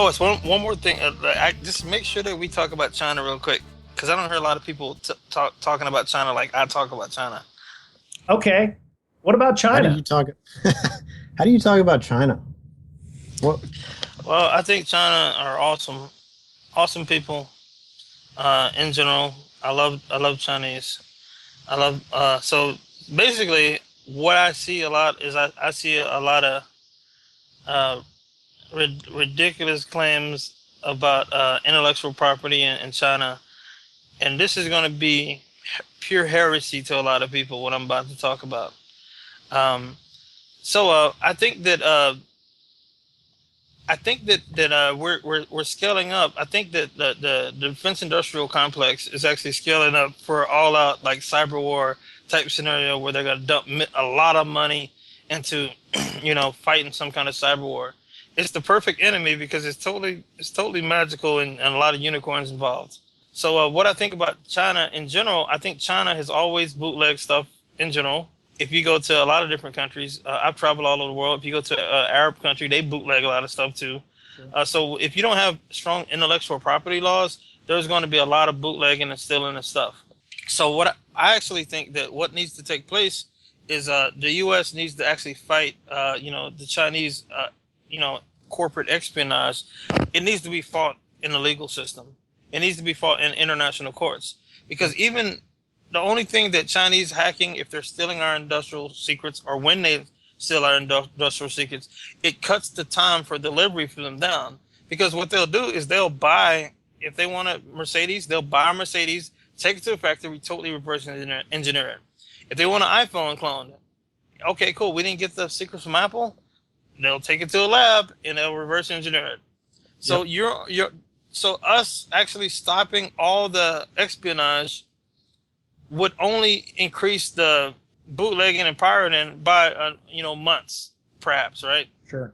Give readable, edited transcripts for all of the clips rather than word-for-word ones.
Oh, it's one more thing. Just make sure that we talk about China real quick, because I don't hear a lot of people talking about China like I talk about China. Okay. What about How do China? you talk? How do you talk about China? What? Well, I think China are awesome, awesome people. In general, I love Chinese. I love so basically what I see a lot is I see a lot of uh, ridiculous claims about intellectual property in China, and this is going to be pure heresy to a lot of people. What I'm about to talk about. Um, I think that we're scaling up. I think that the defense industrial complex is actually scaling up for all out like cyberwar type scenario where they're gonna dump a lot of money into fighting some kind of cyber war. It's the perfect enemy because it's totally magical and a lot of unicorns involved. So what I think about China in general, I think China has always bootlegged stuff in general. If you go to a lot of different countries, I've traveled all over the world. If you go to Arab country, they bootleg a lot of stuff too. Sure. So if you don't have strong intellectual property laws, there's going to be a lot of bootlegging and stealing and stuff. So what I actually think that what needs to take place is the U.S. needs to actually fight, the Chinese, corporate espionage. It needs to be fought in the legal system. It needs to be fought in international courts because even the only thing that Chinese hacking, if they're stealing our industrial secrets or when they steal our industrial secrets, it cuts the time for delivery for them down. Because what they'll do is they'll buy, if they want a Mercedes, they'll buy a Mercedes, take it to the factory, totally reverse engineer it. If they want an iPhone clone, okay, cool. We didn't get the secrets from Apple. They'll take it to a lab and they'll reverse engineer it. So so us actually stopping all the espionage would only increase the bootlegging and pirating by months, perhaps, right? Sure.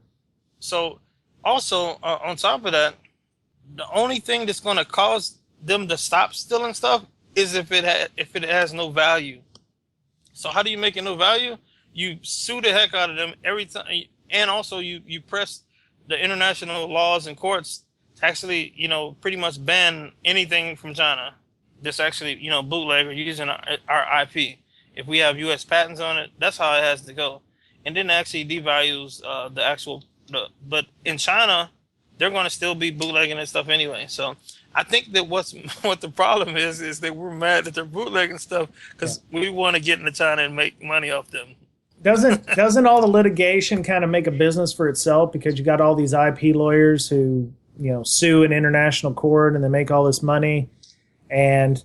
So also on top of that, the only thing that's going to cause them to stop stealing stuff is if it has no value. So how do you make it no value? You sue the heck out of them every time, and also you press the international laws and courts to actually pretty much ban anything from China that's actually bootleg or using our IP. If we have U.S. patents on it, that's how it has to go, and then actually devalues the actual. But in China, they're going to still be bootlegging and stuff anyway. So I think that what the problem is that we're mad that they're bootlegging stuff because we want to get into China and make money off them. Doesn't all the litigation kind of make a business for itself because you got all these IP lawyers who sue in international court and they make all this money, and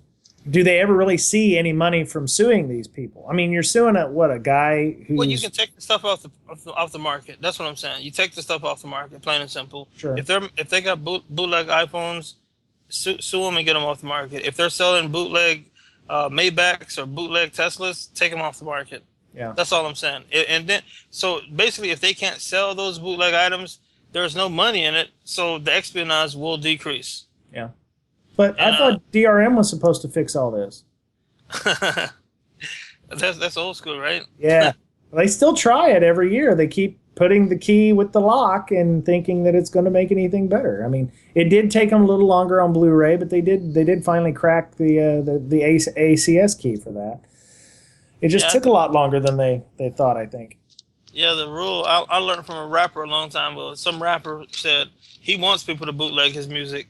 do they ever really see any money from suing these people? I mean, you're suing a guy who's... Well, you can take the stuff off the market. That's what I'm saying. You take the stuff off the market, plain and simple. Sure. If they got bootleg iPhones, sue them and get them off the market. If they're selling bootleg Maybachs or bootleg Teslas, take them off the market. Yeah. That's all I'm saying. And then, so basically, if they can't sell those bootleg items, there's no money in it, so the espionage will decrease. Yeah. But I thought DRM was supposed to fix all this. That's old school, right? Yeah. They still try it every year. They keep putting the key with the lock and thinking that it's going to make anything better. I mean, it did take them a little longer on Blu-ray, but they did finally crack the ACS key for that. It just took a lot longer than they thought, I think. Yeah, the rule I learned from a rapper a long time ago. Some rapper said he wants people to bootleg his music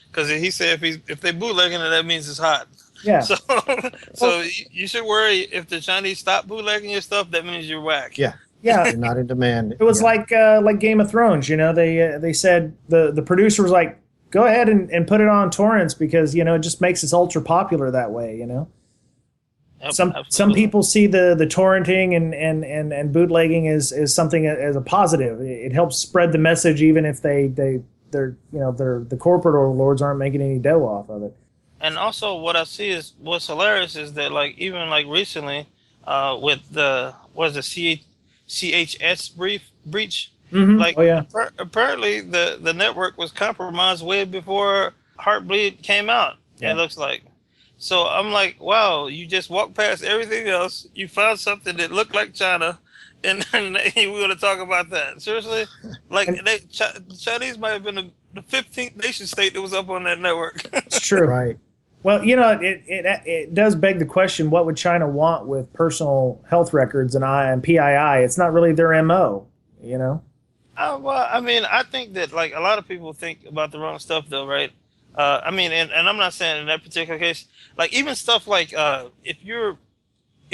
because he said if they bootlegging it, that means it's hot. Yeah. So you should worry if the Chinese stop bootlegging your stuff. That means you're whack. Yeah. Yeah. You're not in demand. It was like Game of Thrones. They said the producer was like, go ahead and put it on torrents because it just makes us ultra popular that way. Yep, some people see the torrenting and bootlegging as something as a positive. It helps spread the message even if they're the corporate overlords aren't making any dough off of it. And also what I see is what's hilarious is that even recently with the CHS breach. Mm-hmm. Apparently the network was compromised way before Heartbleed came out. Yeah. It looks like. So I'm like, wow, you just walked past everything else. You found something that looked like China, and we're going to talk about that. Seriously, like And the Chinese might have been the 15th nation state that was up on that network. it's true. Right. Well, it does beg the question: what would China want with personal health records and PII? It's not really their MO, you know. Well, I mean, I think that like a lot of people think about the wrong stuff, though, right? I mean, and I'm not saying in that particular case, like even stuff like if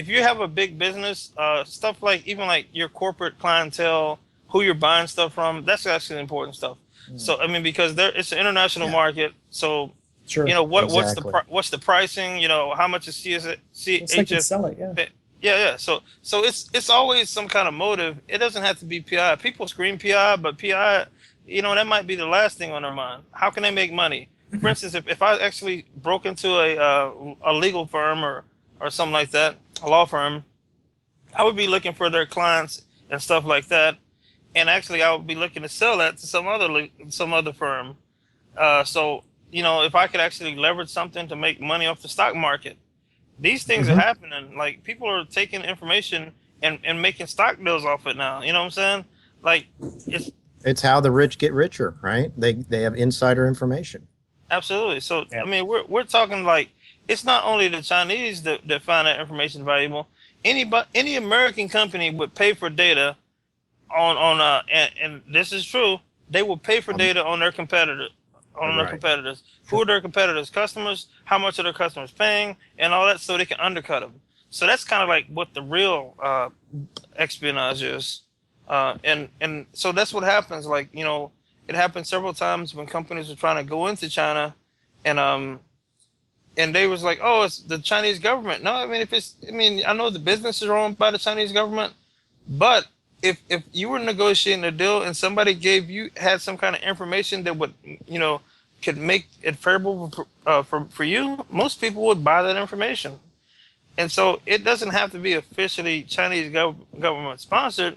you have a big business, stuff like even like your corporate clientele, who you're buying stuff from, that's actually important stuff. So I mean, because it's an international Yeah. market, so Sure. Exactly. what's the pricing? You know, how much is Looks like they CHS? sell it. Yeah. Yeah. So it's always some kind of motive. It doesn't have to be PI. People scream PI, but PI, you know, that might be the last thing on their mind. How can they make money? For instance, if I actually broke into a legal firm or something like that, a law firm, I would be looking for their clients and stuff like that. And actually, I would be looking to sell that to some other firm. So you know, if I could actually leverage something to make money off the stock market, these things are Mhm. happening. Like people are taking information and making stock deals off it now. You know what I'm saying? Like it's It's how the rich get richer, right? They have insider information. absolutely. So I Yeah. mean, we're talking like it's not only the Chinese that find that information valuable. Any American company would pay for data and this is true. They will pay for Um, data on their right. competitors. Who are their competitors? Customers. How much are their customers paying, and all that, so they can undercut them. So that's kind of like what the real espionage is, and so that's what happens. Like you know, it happened several times when companies were trying to go into China, and they was like, oh, it's the Chinese government. No, I mean I know the business is owned by the Chinese government, but if you were negotiating a deal and somebody had some kind of information that would could make it favorable for you, most people would buy that information. And so it doesn't have to be officially Chinese government sponsored,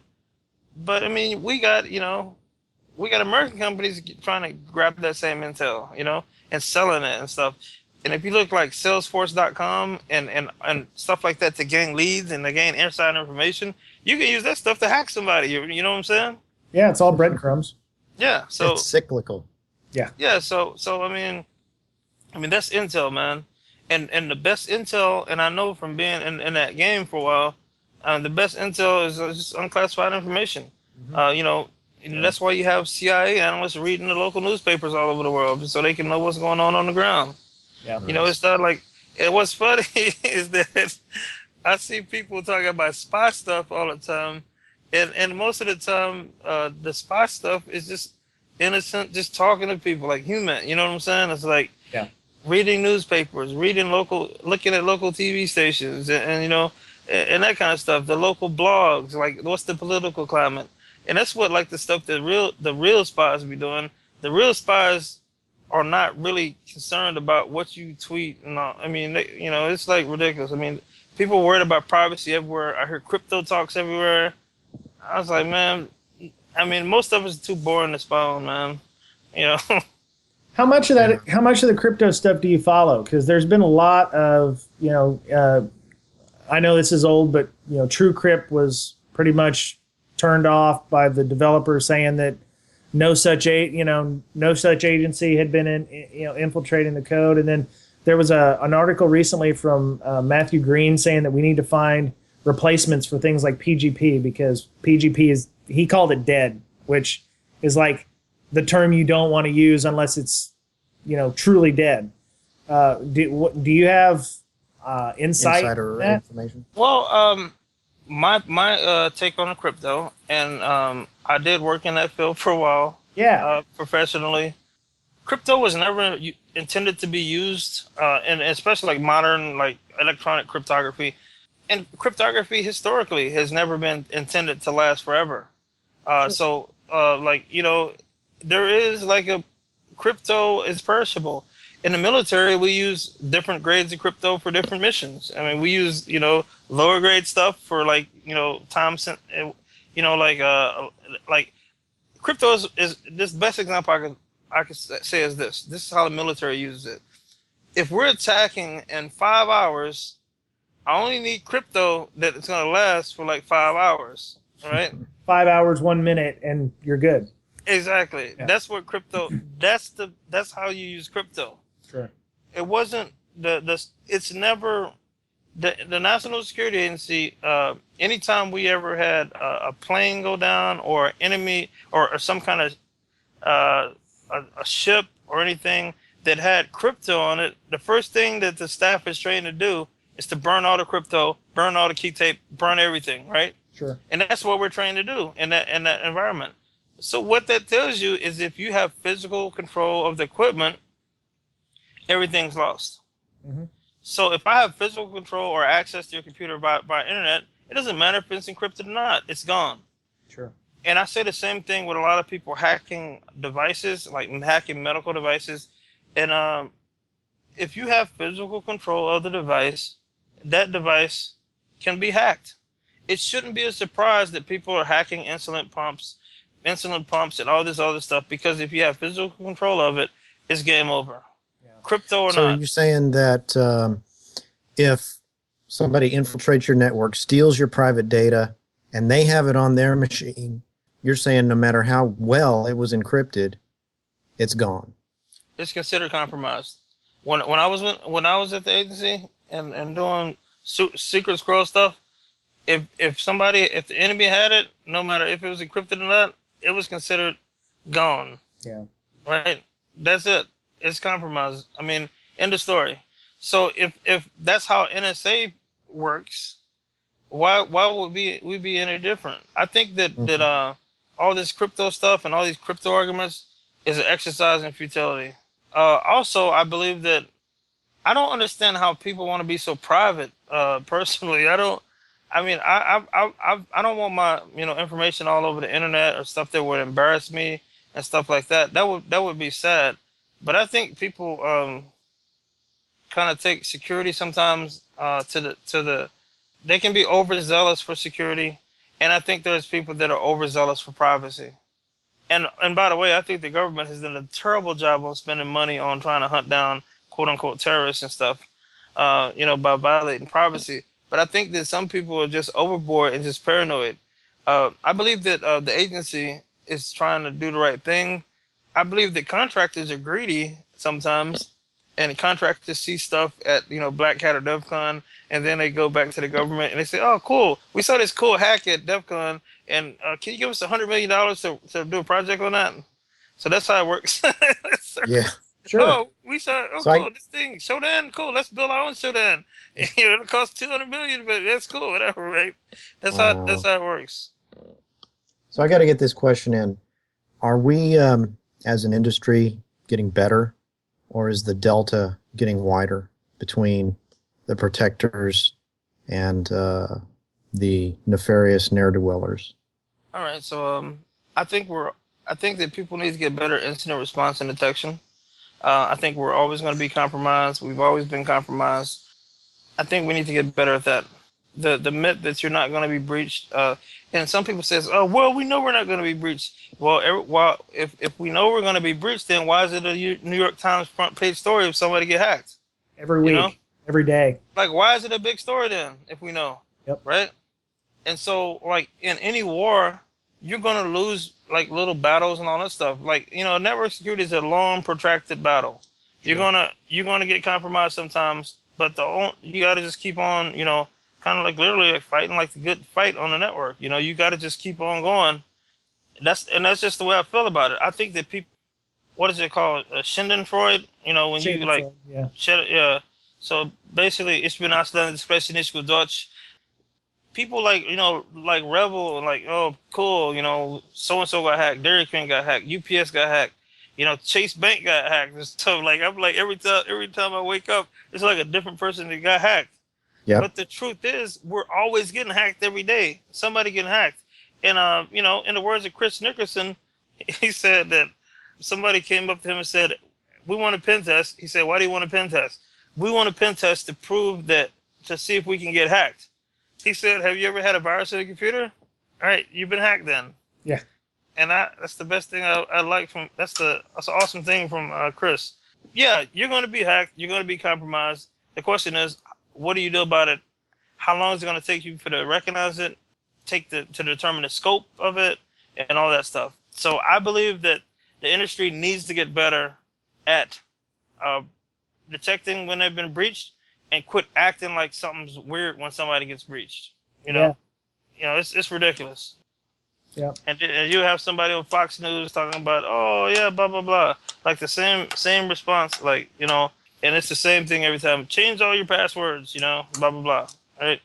but I mean we got American companies trying to grab that same intel, and selling it and stuff. And if you look like Salesforce.com and stuff like that to gain leads and to gain inside information, you can use that stuff to hack somebody. You know what I'm saying? Yeah. It's all breadcrumbs. Yeah. So It's cyclical. Yeah. yeah. So I mean that's intel, man. And the best intel, and I know from being in that game for a while, the best intel is just unclassified information. Mhm. You know, and that's why you have CIA analysts reading the local newspapers all over the world, so they can know what's going on the ground. Yeah. You know, Right. it's not like, and what's funny is that I see people talking about spy stuff all the time, and most of the time, the spy stuff is just innocent, just talking to people like human. You know what I'm saying? It's like Yeah. reading newspapers, looking at local TV stations, and and that kind of stuff. The local blogs, like what's the political climate, and that's what like the stuff that the real spies be doing. The real spies are not really concerned about what you tweet and all. I mean, it's like ridiculous. I mean, people worried about privacy everywhere. I heard crypto talks everywhere. I was like, man, I mean, most of it's too boring to spy on, man. You know, How much of Yeah. that? How much of the crypto stuff do you follow? Because there's been a lot of I know this is old, but TrueCrypt was pretty much turned off by the developer saying that no such agency had been infiltrating the code. And then there was an article recently from Matthew Green saying that we need to find replacements for things like PGP because PGP he called it dead, which is like the term you don't want to use unless it's truly dead. Do you have insight Insider in that? information. well, my take on the crypto, and I did work in that field for a while, Yeah. professionally. Crypto was never intended to be used, and especially like modern like electronic cryptography. And cryptography historically has never been intended to last forever. So like there is like a crypto is perishable. In the military, we use different grades of crypto for different missions. I mean, we use lower grade stuff for like time sent, like crypto is this best example I could say is this. This is how the military uses it. If we're attacking in 5 hours, I only need crypto that it's gonna last for like 5 hours. right? 5 hours, 1 minute, and you're good. Exactly. Yeah. That's what crypto. That's how you use crypto. Sure. It wasn't the. It's never the National Security Agency. Anytime we ever had a plane go down or enemy or some kind of a ship or anything that had crypto on it, the first thing that the staff is trained to do is to burn all the crypto, burn all the key tape, burn everything, right? Sure. And that's what we're trained to do in that environment. So what that tells you is if you have physical control of the equipment, everything's lost. Mm-hmm. So if I have physical control or access to your computer by internet, it doesn't matter if it's encrypted or not. It's gone. Sure. And I say the same thing with a lot of people hacking devices, like hacking medical devices. And if you have physical control of the device, that device can be hacked. It shouldn't be a surprise that people are hacking insulin pumps, and all this other stuff, because if you have physical control of it, it's game over. Yeah. Crypto or So not. you're saying that if somebody infiltrates your network, steals your private data, and they have it on their machine, you're saying no matter how well it was encrypted, it's gone. It's considered compromised. When I was at the agency and doing secret scroll stuff, if the enemy had it, no matter if it was encrypted or not, it was considered gone. Yeah. Right. That's it. It's compromised. I mean, end of story. So if that's how NSA works, why would we be any different? I think that all this crypto stuff and all these crypto arguments is an exercise in futility. Also, I believe that I don't understand how people want to be so private. Personally, I don't. I mean, I don't want my information all over the internet or stuff that would embarrass me and stuff like that. That would be sad. But I think people kind of take security sometimes to the. They can be overzealous for security, and I think there's people that are overzealous for privacy. And by the way, I think the government has done a terrible job of spending money on trying to hunt down quote unquote terrorists and stuff, by violating privacy. But I think that some people are just overboard and just paranoid. I believe that the agency is trying to do the right thing. I believe that contractors are greedy sometimes, and contractors see stuff at Black Hat or DEFCON, and then they go back to the government and they say, "Oh, cool, we saw this cool hack at DEFCON, and can you give us $100 million to do a project on that?" So that's how it works. Yeah. Sure. Oh, we saw. Oh, So cool. This thing, Shodan. Cool. Let's build our own Shodan. It'll cost $200 million, but that's cool. Whatever, right? That's how it works. So I got to get this question in. Are we, as an industry, getting better, or is the delta getting wider between the protectors and the nefarious ne'er-do-wellers? All right. So I think that people need to get better incident response and detection. I think we're always going to be compromised. We've always been compromised. I think we need to get better at that. The myth that you're not going to be breached, and some people says, "Oh, well, we know we're not going to be breached." Well, if we know we're going to be breached, then why is it a New York Times front page story if somebody get hacked? Every week, every day. Like, why is it a big story then if we know? Yep. Right? And so, like in any war, you're going to lose like little battles and all that stuff. Like, network security is a long, protracted battle. You're gonna get compromised sometimes, but you got to just keep on, kind of like literally like fighting like the good fight on the network. You got to just keep on going. That's just the way I feel about it. I think that people, what is it called, Schadenfreude? When you like, yeah. So basically, ich bin Ausländer, ich spreche nicht gut Deutsch. People like revel and like, oh, cool, so and so got hacked, Dairy Queen got hacked, UPS got hacked, Chase Bank got hacked and stuff. Like, I'm like, every time I wake up, it's like a different person that got hacked. Yeah. But the truth is, we're always getting hacked every day. Somebody getting hacked. And in the words of Chris Nickerson, he said that somebody came up to him and said, "We want a pen test." He said, "Why do you want a pen test?" "We want a pen test to prove that, to see if we can get hacked." He said, "Have you ever had a virus in a computer? All right, you've been hacked then." Yeah. And that's the best thing I like from, that's an awesome thing from Chris. Yeah, you're going to be hacked. You're going to be compromised. The question is, what do you do about it? How long is it going to take you to recognize it? to determine the scope of it and all that stuff. So I believe that the industry needs to get better at detecting when they've been breached and quit acting like something's weird when somebody gets breached. It's ridiculous. Yeah. And you have somebody on Fox News talking about, oh yeah, blah blah blah, like the same response, like, and it's the same thing every time. Change all your passwords, blah blah blah. Right.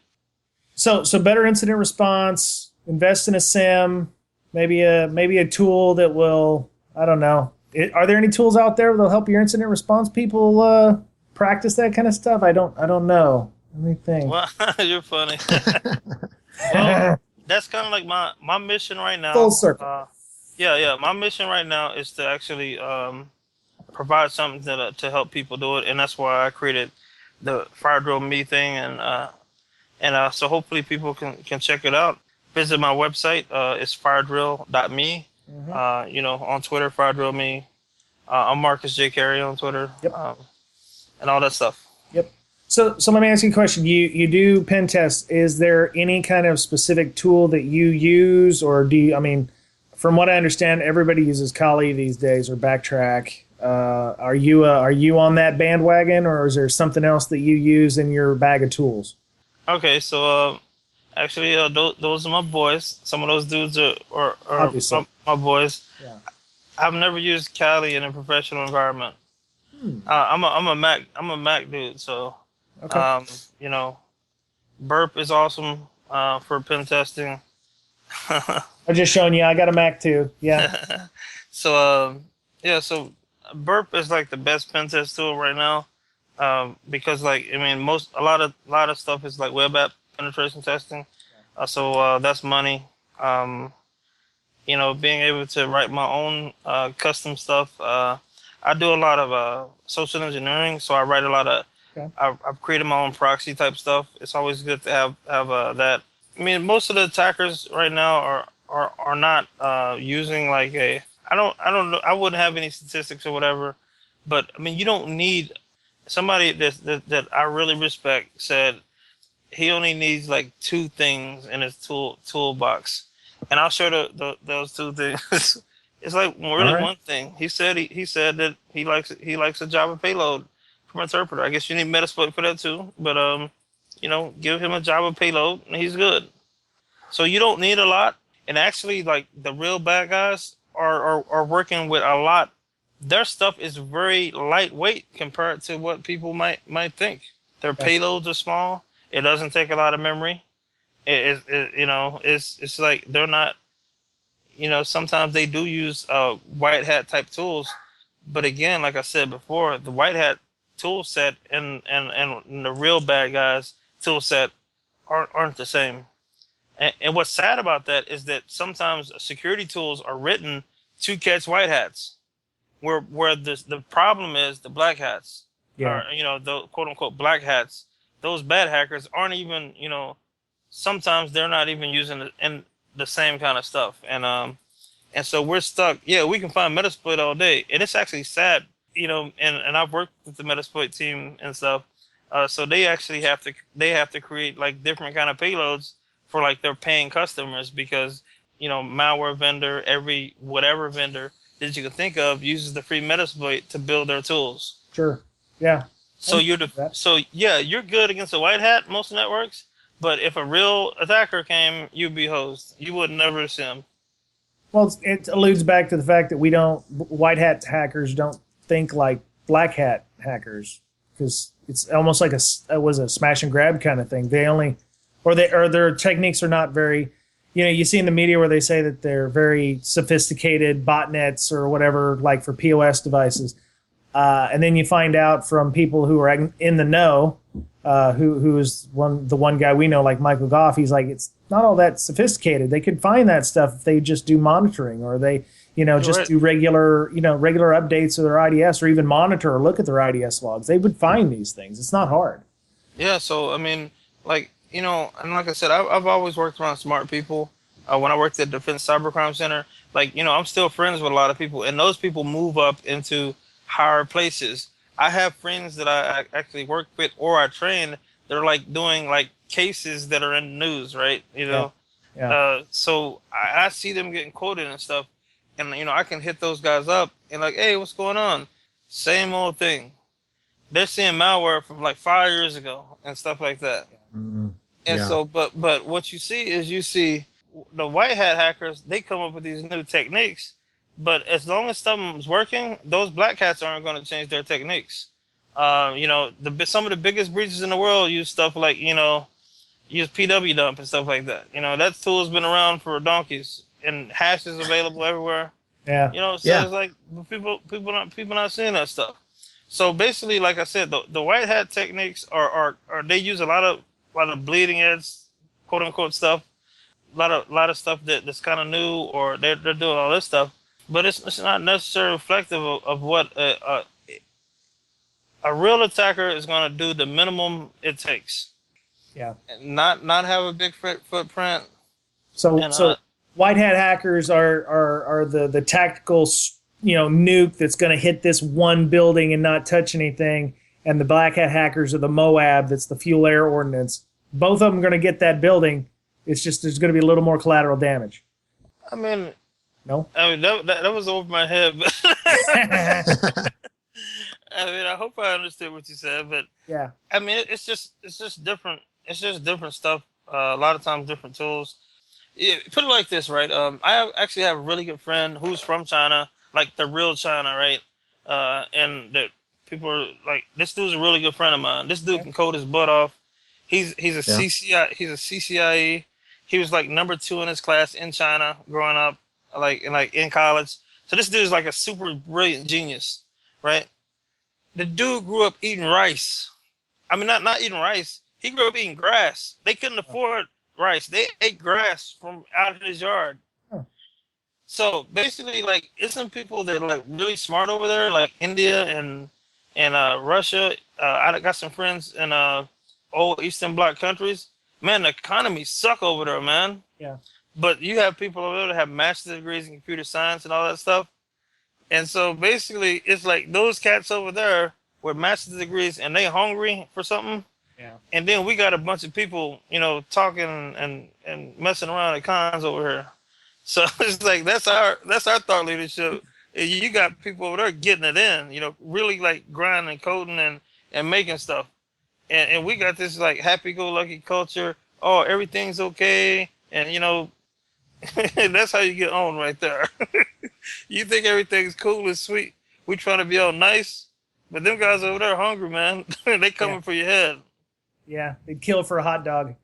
So better incident response. Invest in a SIM. Maybe a tool that will. I don't know. Are there any tools out there that'll help your incident response people practice that kind of stuff? I don't know. Let me think. Well, you're funny. Well, that's kind of like my mission right now. Full circle. Yeah. My mission right now is to actually provide something to help people do it, and that's why I created the Fire Drill Me thing, and so hopefully people can check it out. Visit my website. It's firedrill.me. Mm-hmm. On Twitter, firedrillme. I'm Marcus J. Carey on Twitter. Yep. And all that stuff. Yep. So let me ask you a question. You do pen tests. Is there any kind of specific tool that you use, or do you? I mean, from what I understand, everybody uses Kali these days or Backtrack. Are you on that bandwagon, or is there something else that you use in your bag of tools? Okay, so actually, those are my boys. Some of those dudes are my boys. Yeah. I've never used Kali in a professional environment. I'm a Mac dude, so. Okay. Burp is awesome for pen testing. I'm just showing you. I got a Mac too. Yeah. So Burp is like the best pen test tool right now, because a lot of stuff is like web app penetration testing. So that's money. Being able to write my own custom stuff. I do a lot of social engineering, so I write a lot of. Okay. I've created my own proxy type stuff. It's always good to have that. I mean, most of the attackers right now are not using like I don't know. I wouldn't have any statistics or whatever, but I mean, you don't need somebody that I really respect said he only needs like 2 things in his toolbox, and I'll show those 2 things. It's like really one thing. He said that he likes a Java payload from interpreter. I guess you need Metasploit for that too, but give him a Java payload and he's good. So you don't need a lot, and actually, like the real bad guys are working with a lot. Their stuff is very lightweight compared to what people might think. Their payloads are small. It doesn't take a lot of memory. It's like they're not. Sometimes they do use white hat type tools, but again, like I said before, the white hat tool set and the real bad guys tool set aren't the same. And what's sad about that is that sometimes security tools are written to catch white hats, where the problem is the black hats. Yeah. Or, the quote unquote black hats. Those bad hackers aren't even, sometimes they're not even using the same kind of stuff. And so we're stuck. Yeah, we can find Metasploit all day, and it's actually sad. And I've worked with the Metasploit team and stuff. So they actually have to create like different kind of payloads for like their paying customers, because malware vendor, whatever vendor that you can think of uses the free Metasploit to build their tools. Sure. Yeah. So you're good against a white hat most networks, but if a real attacker came, you'd be hosed. You would never see him. Well, it alludes back to the fact that white hat hackers don't think like black hat hackers, because it's almost like it was a smash and grab kind of thing. Their techniques are not very, you see in the media where they say that they're very sophisticated botnets or whatever, like for POS devices. And then you find out from people who are in the know, who is the one guy we know, like Michael Goff. He's like, it's not all that sophisticated. They could find that stuff if they just do monitoring, or they, do regular updates of their IDS, or even monitor or look at their IDS logs. They would find these things. It's not hard. Yeah. So I mean, and like I said, I've always worked around smart people. When I worked at Defense Cybercrime Center, I'm still friends with a lot of people, and those people move up into higher places. I have friends that I actually work with or I train. They're like doing like cases that are in the news, right? Yeah. So I see them getting quoted and stuff, and I can hit those guys up and like, hey, what's going on? Same old thing. They're seeing malware from like 5 years ago and stuff like that. Mm-hmm. And Yeah. so, but what you see the white hat hackers. They come up with these new techniques, but as long as something's working, those black hats aren't going to change their techniques. Some of the biggest breaches in the world use stuff like use PW dump and stuff like that. That tool's been around for donkeys, and hash is available everywhere. Yeah. So Yeah. it's like people not seeing that stuff. So basically, like I said, the white hat techniques are they use a lot of bleeding edge, quote unquote stuff, a lot of stuff that's kind of new, or they're doing all this stuff, but it's not necessarily reflective of what a real attacker is going to do. The minimum it takes. Yeah. And not have a big footprint. So white hat hackers are the tactical nuke that's going to hit this one building and not touch anything, and the black hat hackers are the Moab that's the fuel air ordnance. Both of them are going to get that building. It's just there's going to be a little more collateral damage. I mean, no. I mean that was over my head, but I mean I hope I understood what you said, but yeah. I mean it's just different. It's just different stuff. A lot of times different tools. Put it like this, right? Actually have a really good friend who's from China, like the real China, right? And that people are like, this dude's a really good friend of mine. This dude can code his butt off. He's a CCI. He's a CCIE. He was like number 2 in his class in China growing up, like in college. So this dude's like a super brilliant genius, right? The dude grew up eating rice. I mean, not eating rice. He grew up eating grass. They couldn't afford rice. They ate grass from out of his yard. Huh. So basically, like, it's some people that are like really smart over there, like India and Russia. I got some friends in old Eastern Bloc countries. Man, the economies suck over there, man. Yeah. But you have people over there that have master's degrees in computer science and all that stuff. And so basically, it's like those cats over there with master's degrees and they hungry for something. Yeah. And then we got a bunch of people, talking and messing around at cons over here. So it's like that's our thought leadership. You got people over there getting it in, really like grinding, coding, and making stuff. And we got this like happy-go-lucky culture. Oh, everything's okay, and that's how you get on right there. You think everything's cool and sweet. We trying to be all nice, but them guys over there are hungry, man. They coming for your head. Yeah, they'd kill for a hot dog.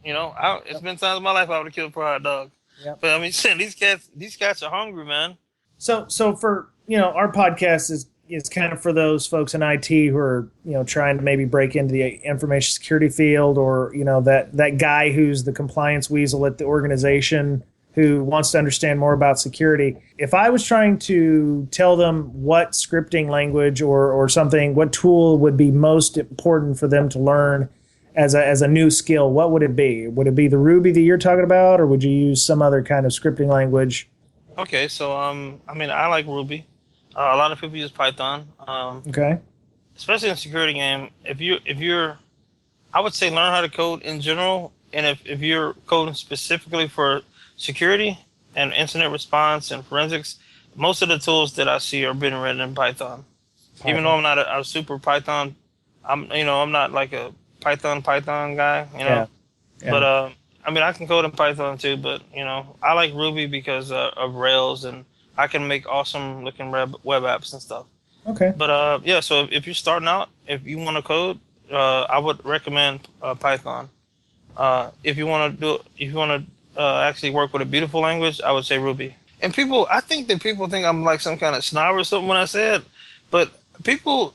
It's been times in my life I would have killed for a hot dog. Yep. But I mean, these cats are hungry, man. So for our podcast is kind of for those folks in IT who are trying to maybe break into the information security field, or that guy who's the compliance weasel at the organization who wants to understand more about security. If I was trying to tell them what scripting language or something, what tool would be most important for them to learn as a new skill, what would it be? Would it be the Ruby that you're talking about, or would you use some other kind of scripting language? Okay, so I mean, I like Ruby. A lot of people use Python. Okay. Especially in a security game, if you're, I would say learn how to code in general, and if you're coding specifically for security and incident response and forensics, most of the tools that I see are being written in Python. Even though I'm not a super Python, I'm not like a Python guy, Yeah. But I mean, I can code in Python too, but I like Ruby because of Rails, and I can make awesome looking web apps and stuff. Okay. But yeah, so if you're starting out, if you want to code, I would recommend Python. If you want to actually work with a beautiful language, I would say Ruby. And I think that people think I'm like some kind of snob or something when I say it, but people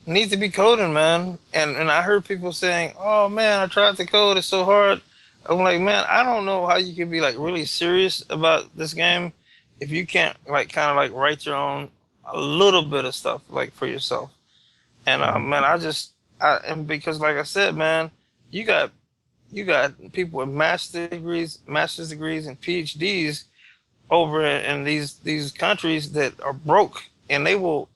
need to be coding, man. And I heard people saying, "Oh man, I tried to code, it's so hard." I'm like, man, I don't know how you can be like really serious about this game if you can't like kind of like write your own a little bit of stuff like for yourself. And man, and because like I said, man, you got people with master's degrees and PhDs over in these countries that are broke, and they will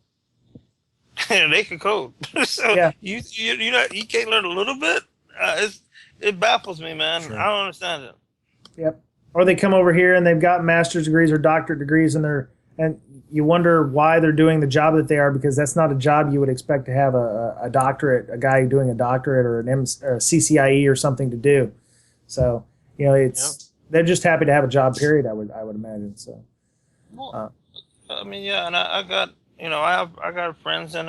and they can code. So Yeah. you can't learn a little bit. It baffles me, man. Sure. I don't understand it. Yep. Or they come over here and they've got master's degrees or doctorate degrees, and you wonder why they're doing the job that they are, because that's not a job you would expect to have a doctorate, a guy doing a doctorate or or a CCIE or something to do. So, they're just happy to have a job, period, I would imagine. So, well, I mean, yeah, and I got, I got friends and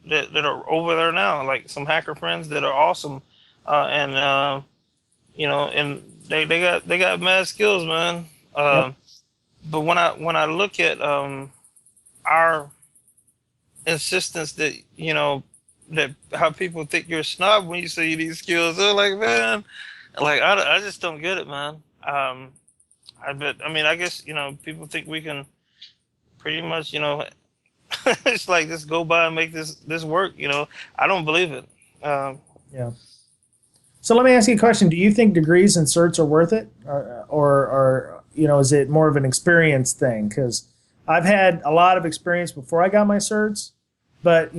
that are over there now, like some hacker friends that are awesome, and and they got mad skills, man. yep. But when I look at our insistence that that how people think you're a snob when you say these skills, they're like, man, like I just don't get it, man. I guess people think we can pretty much it's like just go by and make this work. I don't believe it. Yeah. So let me ask you a question. Do you think degrees and certs are worth it? Or is it more of an experience thing? Because I've had a lot of experience before I got my certs, but,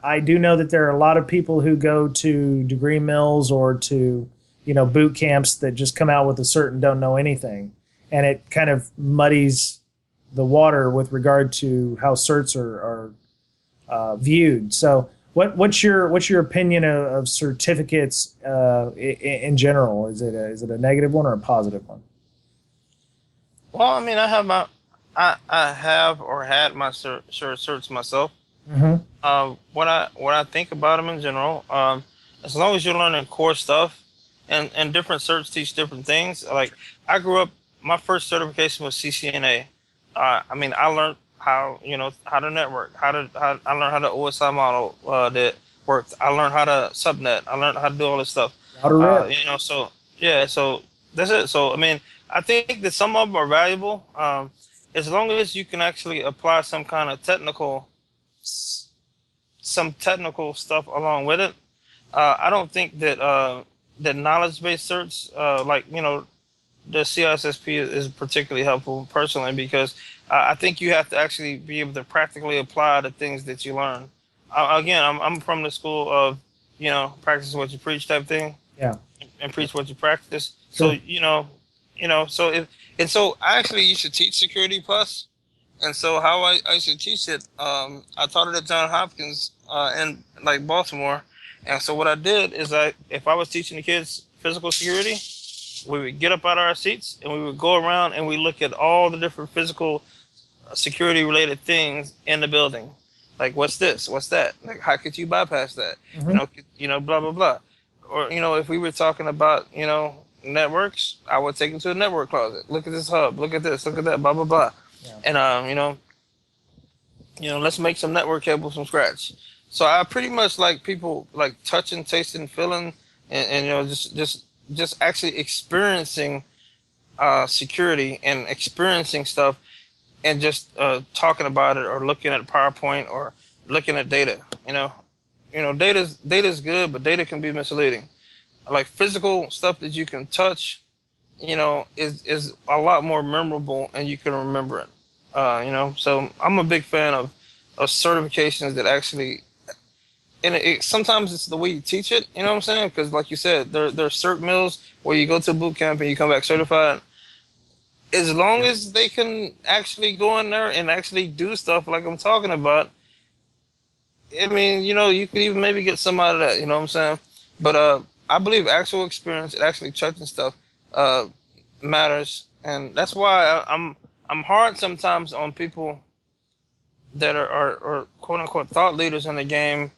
I do know that there are a lot of people who go to degree mills or to, boot camps that just come out with a cert and don't know anything. And it kind of muddies the water with regard to how certs are viewed. So what's your opinion of certificates in general? Is it a negative one or a positive one? Well, I mean, I have or had my certs myself. Mm-hmm. What I think about them in general, as long as you're learning core stuff, and different certs teach different things. Like I grew up, my first certification was CCNA. I mean, I learned how to network, I learned how the OSI model that worked. I learned how to subnet. I learned how to do all this stuff. So yeah, so that's it. So I mean, I think that some of them are valuable, as long as you can actually apply some kind of technical stuff along with it. I don't think that that knowledge-based certs, the CISSP is particularly helpful personally, because I think you have to actually be able to practically apply the things that you learn. Again, I'm from the school of, practice what you preach type thing. Yeah. And preach what you practice. Sure. So I actually used to teach Security Plus. And so how I used to teach it, I taught it at Johns Hopkins in like Baltimore. And so what I did is if I was teaching the kids physical security, we would get up out of our seats and we would go around and we look at all the different physical security related things in the building. Like, what's this? What's that? Like, how could you bypass that? Mm-hmm. Blah, blah, blah. Or, if we were talking about, networks, I would take them to a network closet. Look at this hub. Look at this. Look at that. Blah, blah, blah. Yeah. And, let's make some network cables from scratch. So I pretty much like people like touching, tasting, feeling, and just actually experiencing security and experiencing stuff, and just talking about it or looking at PowerPoint or looking at data. Data's good, but data can be misleading. Like physical stuff that you can touch, is a lot more memorable and you can remember it. So I'm a big fan of certifications that actually, and sometimes it's the way you teach it, you know what I'm saying? Because like you said, there are cert mills where you go to a boot camp and you come back certified. As long as they can actually go in there and actually do stuff like I'm talking about, I mean, you could even maybe get some out of that, you know what I'm saying? But I believe actual experience, actually touching stuff, matters, and that's why I'm hard sometimes on people that are quote unquote thought leaders in the game,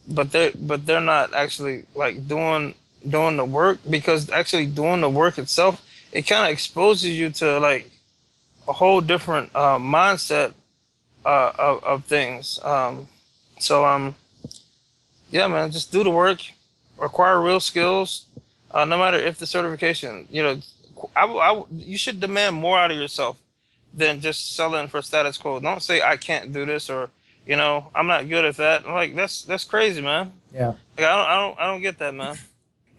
but they're not actually like doing the work, because actually doing the work itself, it kind of exposes you to like a whole different mindset of things. Yeah, man, just do the work, acquire real skills, no matter if the certification, you should demand more out of yourself than just selling for status quo. Don't say I can't do this, or I'm not good at that. Like that's crazy, man. Yeah. Like, I don't get that, man.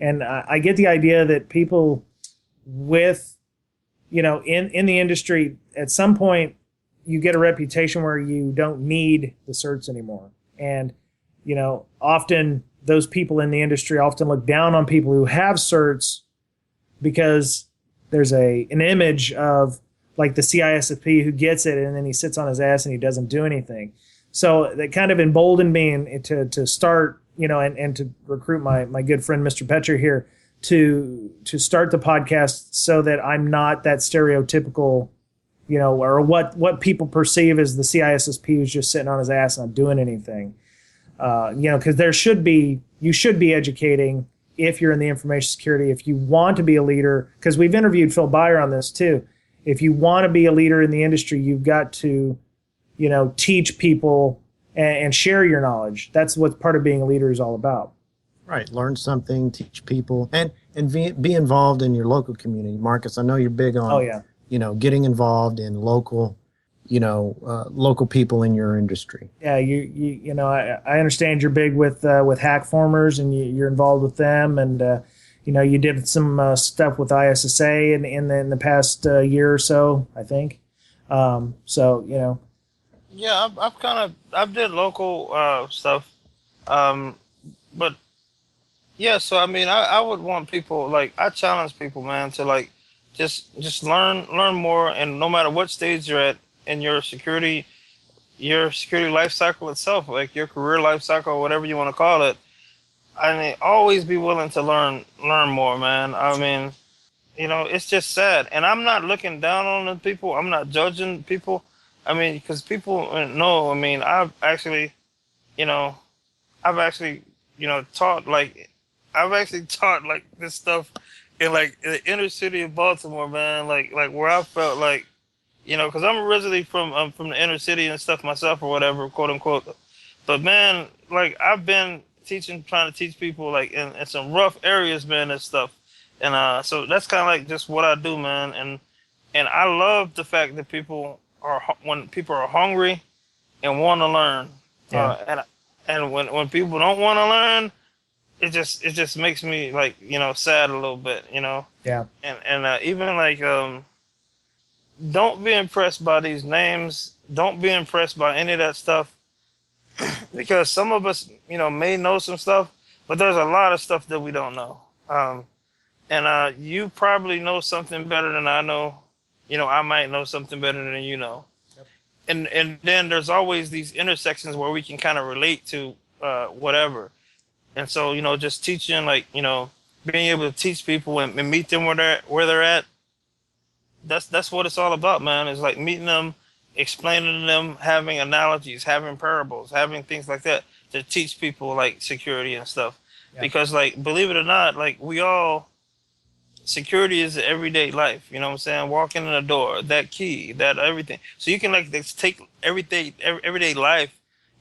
And I get the idea that people with, in the industry, at some point you get a reputation where you don't need the certs anymore. And, often those people in the industry often look down on people who have certs, because an image of like the CISSP who gets it and then he sits on his ass and he doesn't do anything. So that kind of emboldened me to start, and to recruit my good friend Mr. Petcher here to start the podcast so that I'm not that stereotypical, or what people perceive as the CISSP who's just sitting on his ass and not doing anything. Because you should be educating if you're in the information security, if you want to be a leader, because we've interviewed Phil Beyer on this too. If you want to be a leader in the industry, you've got to, teach people and share your knowledge. That's what part of being a leader is all about. Right. Learn something, teach people, and be involved in your local community. Marcus, I know you're big on, getting involved in local, local people in your industry. Yeah. I understand you're big with hack formers and you're involved with them. And, you did some stuff with ISSA in the past year or so, I think. Yeah, I've did local stuff, but yeah. So I mean, I would want people, like, I challenge people, man, to like just learn more, and no matter what stage you're at in your security life cycle itself, like your career life cycle, or whatever you want to call it. I mean, always be willing to learn more, man. I mean, it's just sad, and I'm not looking down on the people. I'm not judging people. I mean, because people know. I mean, I've actually taught like this stuff in like the inner city of Baltimore, man. Like where I felt like, because I'm originally from the inner city and stuff myself, or whatever, quote unquote. But man, like I've been trying to teach people like in some rough areas, man, and stuff. And so that's kind of like just what I do, man. And I love the fact that when people are hungry and want to learn. Yeah. And when people don't want to learn, it just makes me like, sad a little bit, Yeah. And even like, don't be impressed by these names. Don't be impressed by any of that stuff. Because some of us, may know some stuff, but there's a lot of stuff that we don't know. And you probably know something better than I know. I might know something better than you know. Yep. And then there's always these intersections where we can kind of relate to whatever. And so, just teaching, like, being able to teach people and meet them where they're at. That's what it's all about, man. It's like meeting them, explaining to them, having analogies, having parables, having things like that to teach people like security and stuff. Yeah. Because like, believe it or not, like security is everyday life. You know what I'm saying? Walking in a door, that key, that everything. So you can like take everyday life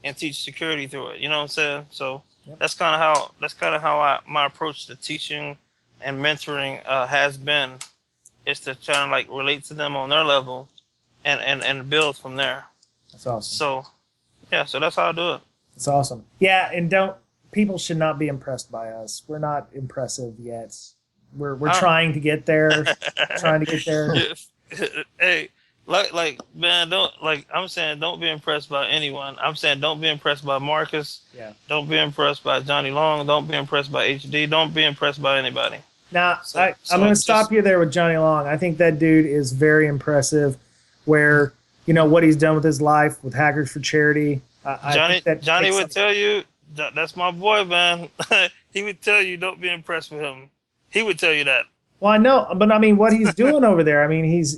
and teach security through it. You know what I'm saying? So yep. That's kind of how my approach to teaching and mentoring has been, is to try and like relate to them on their level. And build from there. That's awesome. So, yeah, so that's how I do it. That's awesome. Yeah, and people should not be impressed by us. We're not impressive yet. We're trying to get there. Hey, like man, I'm saying don't be impressed by anyone. I'm saying don't be impressed by Marcus. Yeah. Don't be impressed by Johnny Long. Don't be impressed by HD. Don't be impressed by anybody. Now, I'm going to stop you there with Johnny Long. I think that dude is very impressive. Where what he's done with his life with Hackers for Charity. Johnny would tell you that's my boy, man. He would tell you don't be impressed with him. He would tell you that. Well, I know, but I mean, what he's doing over there. I mean, he's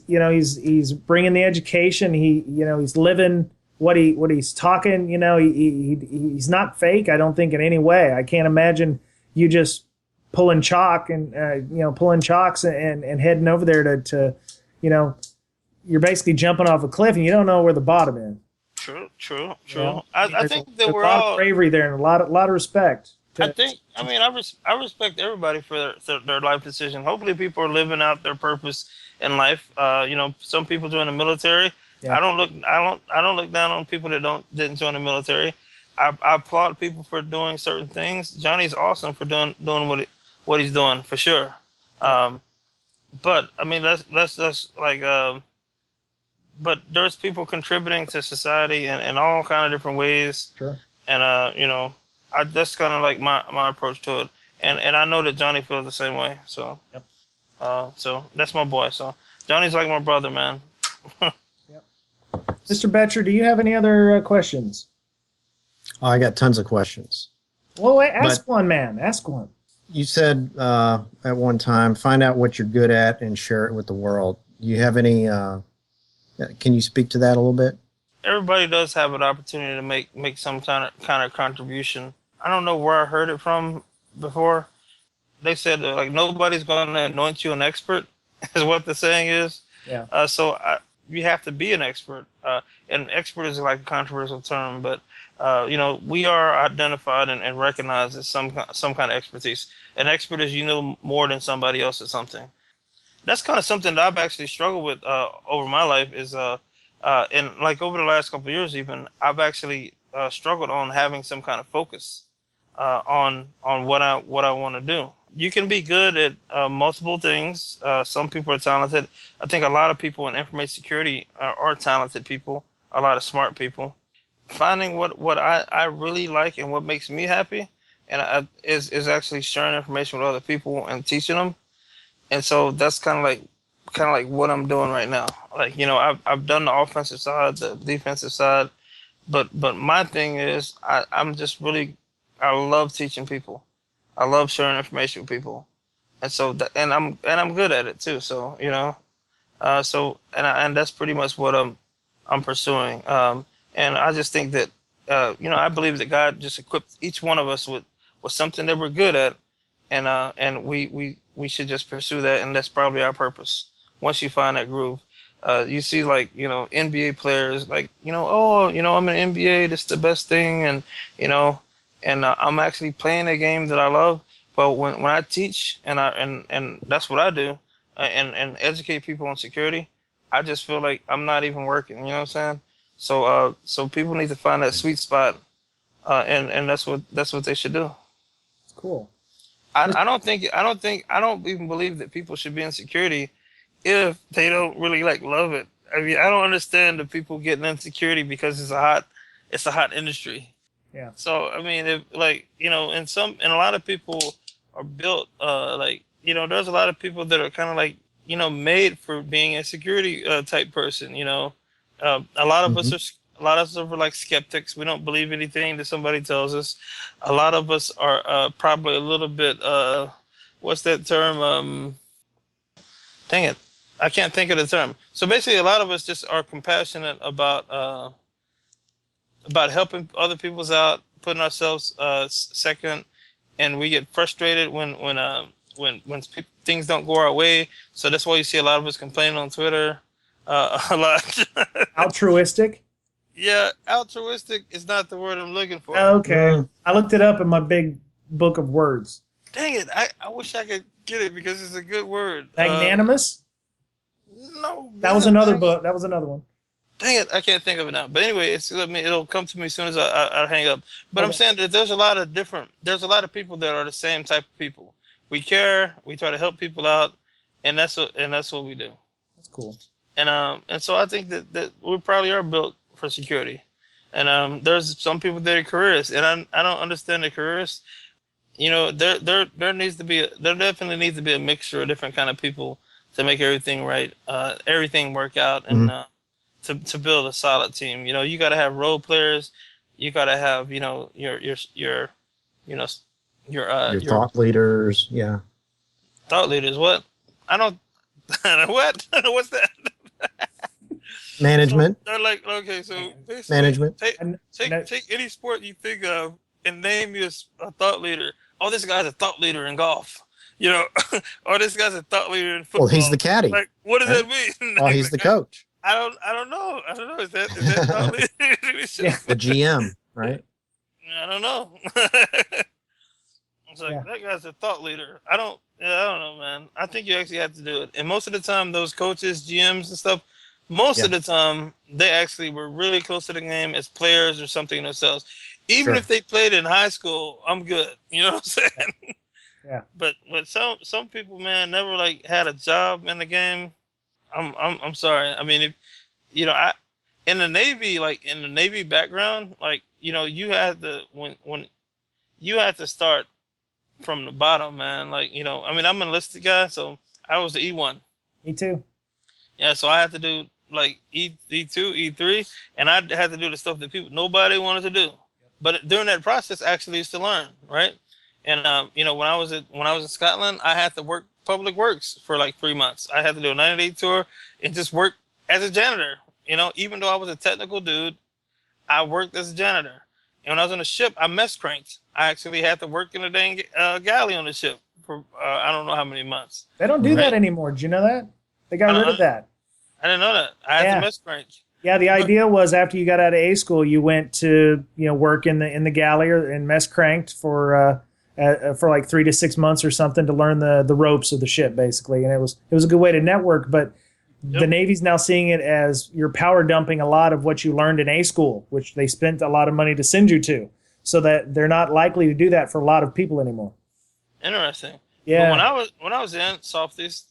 bringing the education. He's living what he's talking. He's not fake. I don't think in any way. I can't imagine you just pulling chalk and pulling chalks and heading over there to you're basically jumping off a cliff and you don't know where the bottom is. True. I think that we're a lot all of bravery there and a lot of respect. I respect everybody for their life decision. Hopefully, people are living out their purpose in life. Some people join the military. Yeah. I don't look down on people that didn't join the military. I applaud people for doing certain things. Johnny's awesome for doing what he's doing for sure. But I mean, that's like. But there's people contributing to society in all kind of different ways. Sure. And that's kind of like my approach to it. And I know that Johnny feels the same way. So. Yep. So that's my boy. So Johnny's like my brother, man. Yep. Mr. Betcher, do you have any other questions? Oh, I got tons of questions. Well, ask But one, man. Ask one. you said at one time, find out what you're good at and share it with the world. Do you have any? Can you speak to that a little bit? Everybody does have an opportunity to make some kind of contribution. I don't know where I heard it from before. They said like nobody's going to anoint you an expert, is what the saying is. Yeah. You have to be an expert. And expert is like a controversial term, but we are identified and recognized as some kind of expertise. An expert is you know more than somebody else at something. That's kind of something that I've actually struggled with over my life and like over the last couple of years even I've actually struggled on having some kind of focus on what I want to do. You can be good at multiple things. Some people are talented. I think a lot of people in information security are talented people, a lot of smart people. Finding what I really like and what makes me happy is actually sharing information with other people and teaching them. And so that's kind of like what I'm doing right now. Like, I've done the offensive side, the defensive side, but my thing is I'm just really I love teaching people. I love sharing information with people, and so I'm good at it too. So and that's pretty much what I'm pursuing. And I just think that I believe that God just equipped each one of us with something that we're good at, and we should just pursue that, and that's probably our purpose. Once you find that groove, you see like NBA players like I'm an NBA, this is the best thing, and I'm actually playing a game that I love. But when I teach and that's what I do, and educate people on security, I just feel like I'm not even working. You know what I'm saying? So people need to find that sweet spot, and that's what they should do. Cool. I don't even believe that people should be in security if they don't really like love it. I mean, I don't understand the people getting in security because it's a hot industry. Yeah. So I mean, if like and a lot of people are built there's a lot of people that are kind of like made for being a security type person. A lot of us Hmm. are like skeptics. We don't believe anything that somebody tells us. A lot of us are probably a little bit what's that term? Dang it, I can't think of the term. So basically, a lot of us just are compassionate about helping other people's out, putting ourselves second, and we get frustrated when things don't go our way. So that's why you see a lot of us complaining on Twitter a lot. Altruistic. Yeah, altruistic is not the word I'm looking for. Okay. I looked it up in my big book of words. Dang it, I wish I could get it because it's a good word. Magnanimous. No, That was man, another dang it. book. That was another one. Dang it, I can't think of it now. But anyway, it'll come to me as soon as I hang up. But I'm Okay. saying that there's a lot of people that are the same type of people. We care, we try to help people out, and that's what we do. That's cool. And so I think that we probably are built for security. And there's some people that are careerists, and I don't understand the careerists. There definitely needs to be a mixture of different kind of people to make everything right, everything work out, Hmm. and to build a solid team. You got to have role players. You got to have you know Your your thought leaders, yeah. thought leaders. What? I don't. What? What's that? So Management, they're like, okay, so basically, management. take any sport you think of and name me a thought leader. Oh, this guy's a thought leader in golf. You know, or this guy's a thought leader in Well, he's the football. caddy, Like, what does right? that mean? Oh, he's the coach, I don't know. I don't know. Is that thought leader? Yeah. the GM, right? I don't know. It's like Yeah. that guy's a thought leader. I don't know, man. I think you actually have to do it. And most of the time, those coaches, GMs, and stuff, most Yeah, of the time, they actually were really close to the game as players or something themselves. Even if sure. they played in high school, I'm good. You know what I'm saying? Yeah. But some people, man, never like had a job in the game. I'm sorry. I mean, if I in the Navy, like in the Navy background, like you had to when you had to start from the bottom, man. Like I mean, I'm an enlisted guy, so I was the E1. Me too. Yeah, so I had to do like E2, E3, and I had to do the stuff that nobody wanted to do. But during that process, I actually used to learn, right? And when I was in Scotland, I had to work public works for like 3 months. I had to do a 90-day tour and just work as a janitor. Even though I was a technical dude, I worked as a janitor. And when I was on the ship, I mess cranked. I actually had to work in a dang galley on the ship for I don't know how many months. They don't do Right? that anymore. Did you know that? They got rid of that. I didn't know that. I had to mess crank. Yeah, the idea was after you got out of A school, you went to work in the galley or in mess cranked for like 3 to 6 months or something to learn the ropes of the ship, basically. And it was a good way to network. But the Navy's now seeing it as you're power dumping a lot of what you learned in A school, which they spent a lot of money to send you to, so that they're not likely to do that for a lot of people anymore. Interesting. Yeah. But when I was in softies,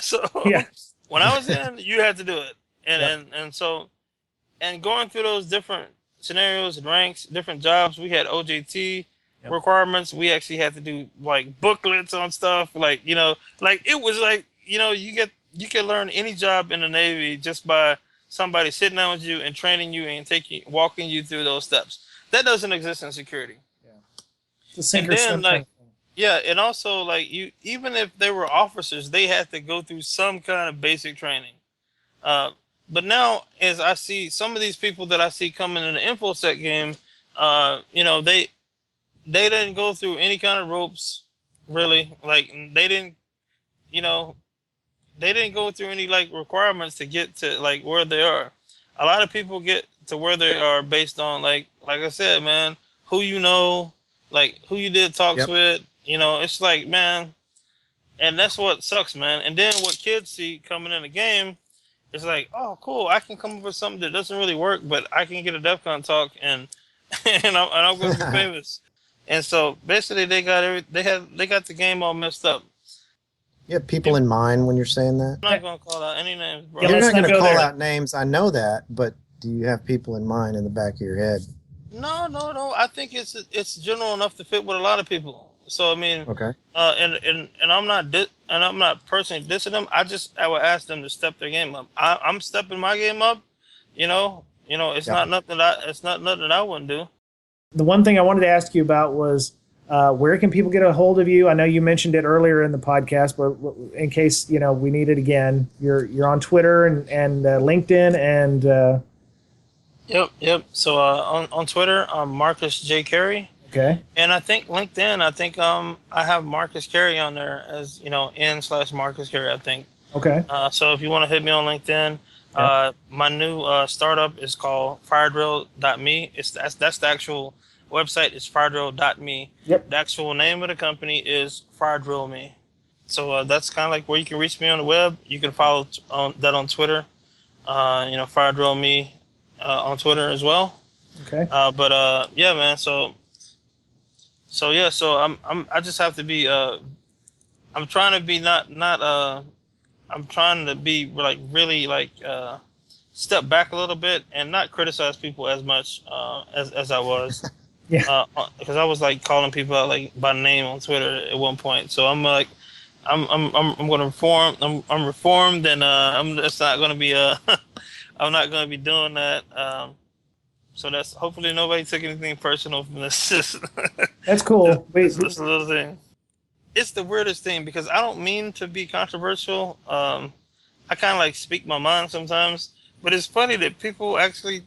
so yeah. When I was in, you had to do it. And going through those different scenarios and ranks, different jobs, we had OJT requirements. We actually had to do like booklets on stuff, like it was like you can learn any job in the Navy just by somebody sitting down with you and training you and walking you through those steps. That doesn't exist in security. Yeah, it's a sink or swim thing. Yeah, and also like even if they were officers, they had to go through some kind of basic training. But now, as I see some of these people that I see coming in the InfoSec game, they didn't go through any kind of ropes, really. Like they didn't go through any like requirements to get to like where they are. A lot of people get to where they are based on like I said, man, who like who you did talks with. It's like, man, and that's what sucks, man. And then what kids see coming in the game. It's like, oh, cool! I can come up with something that doesn't really work, but I can get a DEF CON talk, and I'm going to be famous. And so basically, they got the game all messed up. You have people in mind when you're saying that? I'm not going to call out any names, bro. Yeah, you're not going to call there. out names. I know that, but do you have people in mind in the back of your head? No. I think it's general enough to fit with a lot of people. So I mean, okay. And I'm not personally dissing them. I would ask them to step their game up. I'm stepping my game up. It's not nothing that I wouldn't do. The one thing I wanted to ask you about was where can people get a hold of you? I know you mentioned it earlier in the podcast, but in case we need it again, you're on Twitter and LinkedIn and. Yep. So on Twitter, I'm Marcus J. Carey. Okay. And I think LinkedIn, I have Marcus Carey on there as n/Marcus Carey, I think. Okay. So if you want to hit me on LinkedIn, my new startup is called firedrill.me. That's the actual website. It's firedrill.me. Yep. The actual name of the company is firedrill.me. So that's kind of like where you can reach me on the web. You can follow that on Twitter. Firedrill.me on Twitter as well. Okay. Yeah, man. So I just have to be I'm trying to be I'm trying to be like really like step back a little bit and not criticize people as much as I was. Yeah. Because I was like calling people out like by name on Twitter at one point. So I'm like I'm going to reform. I'm reformed, and I'm just not going to be I'm not going to be doing that. So that's hopefully nobody took anything personal from this. That's cool. This little thing. It's the weirdest thing because I don't mean to be controversial. I kind of like speak my mind sometimes, but it's funny that people actually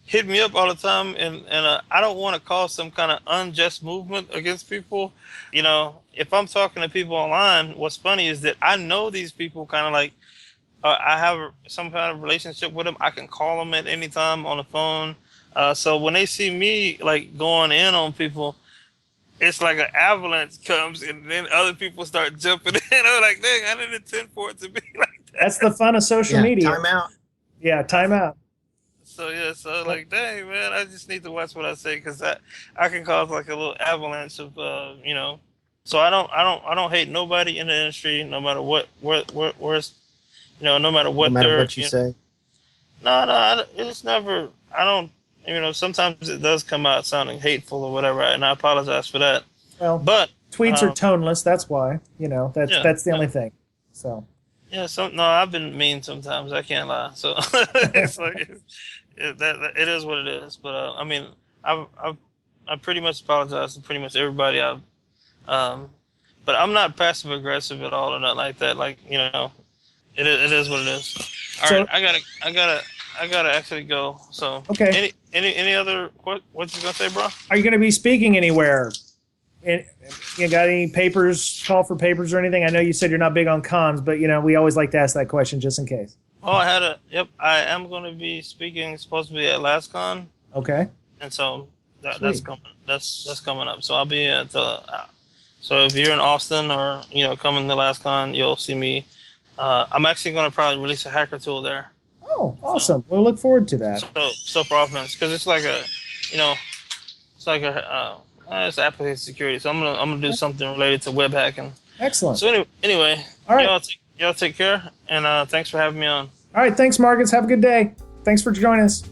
hit me up all the time, and I don't want to cause some kind of unjust movement against people. If I'm talking to people online, what's funny is that I know these people kind of like. I have some kind of relationship with them. I can call them at any time on the phone. So when they see me like going in on people, it's like an avalanche comes, and then other people start jumping in. I'm like, dang, I didn't intend for it to be like that. That's the fun of social media. Time out. Yeah, time out. So like, dang, man, I just need to watch what I say because I can cause like a little avalanche of So I don't hate nobody in the industry, no matter what where's. No matter what you say. No, it's never. I don't. Sometimes it does come out sounding hateful or whatever, and I apologize for that. Well, but Tweets are toneless. That's why. That's the only thing. So. Yeah. No, I've been mean sometimes. I can't lie. So it's like it is what it is. But I mean, I pretty much apologize to pretty much everybody. But I'm not passive aggressive at all or nothing like that. Like, it is what it is. All right, I gotta actually go. So okay. Any other what you gonna say, bro? Are you gonna be speaking anywhere? You got any call for papers or anything? I know you said you're not big on cons, but we always like to ask that question just in case. Oh, I am gonna be speaking supposed to be at LastCon. Okay. And so that's coming. That's coming up. So I'll be at so if you're in Austin or coming to LastCon, you'll see me. I'm actually going to probably release a hacker tool there. Oh, awesome! We'll look forward to that. So for offense, because it's like it's application security. So I'm gonna do something related to web hacking. Excellent. So anyway, all right. Y'all take care, and thanks for having me on. All right, thanks, Marcus. Have a good day. Thanks for joining us.